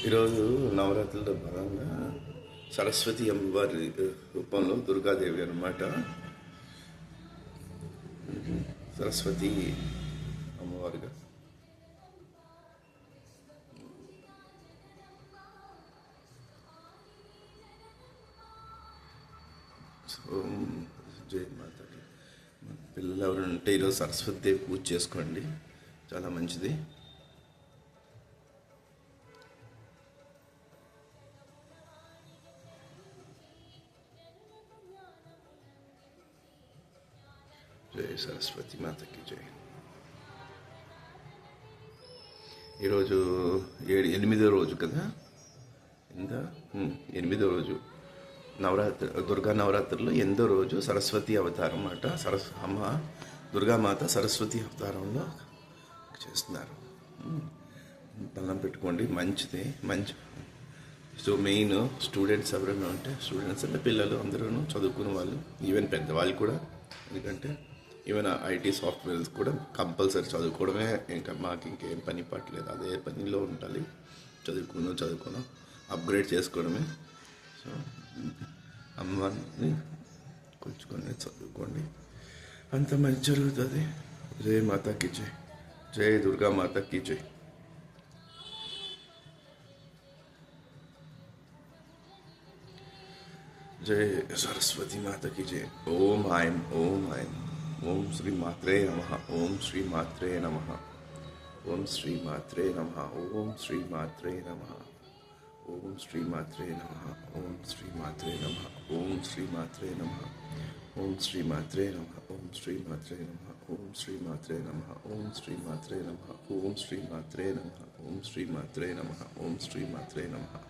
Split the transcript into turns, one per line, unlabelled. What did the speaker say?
ఈరోజు నవరాత్రుల్లో భాగంగా సరస్వతి అమ్మవారి రూపంలో దుర్గాదేవి అన్నమాట. సరస్వతి అమ్మవారిగా సో జై మాతకి. పిల్లలు ఎవరు ఉంటే ఈరోజు సరస్వతి దేవి పూజ చేసుకోండి, చాలా మంచిది. జై సరస్వతి మాతకి జై. ఈరోజు 8వ రోజు కదా, ఎంత 8వ రోజు దుర్గా నవరాత్రుల్లో 8వ రోజు సరస్వతి అవతారం అన్నమాట. అమ్మ దుర్గామాత సరస్వతి అవతారంలో చేస్తున్నారు. దండం పెట్టుకోండి, మంచిది. సో మెయిన్ స్టూడెంట్స్ ఎవరైనా ఉంటే, స్టూడెంట్స్ అంటే పిల్లలు అందరూ చదువుకునే వాళ్ళు, ఈవెన్ పెద్దవాళ్ళు కూడా. ఎందుకంటే ఈవెన్ ఐటీ సాఫ్ట్వేర్స్ కూడా కంపల్సరీ చదువుకోవడమే. ఇంకా మాకు ఇంకేం పని పట్టలేదు, అదే పనిలో ఉండాలి. చదువుకున్నాం అప్గ్రేడ్ చేసుకోవడమే. సో అమ్మని కొంచుకొని చదువుకోండి, అంత మంచి జరుగుతుంది. జై మాతాకి జై. జై దుర్గా మాతాకి జై. జై సరస్వతి మాతకి జై. ఓం ఐం ఓం ఐం. ఓం శ్రీ మాత్రే నమః. ఓం శ్రీ మాత్రే నమః. ఓం శ్రీ మాత్రే నమః. ఓం శ్రీ మాత్రే నమః. ఓం శ్రీ మాత్రే నమః. ఓం శ్రీ మాత్రే నమః. ఓం శ్రీ మాత్రే నమః. ఓం శ్రీ మాత్రే నమః. ఓం శ్రీ మాత్రే నమః. ఓం శ్రీ మాత్రే నమః. ఓం శ్రీ మాత్రే నమః. ఓం శ్రీ మాత్రే నమః. ఓం శ్రీ మాత్రే నమః. ఓం శ్రీ మాత్రే నమః.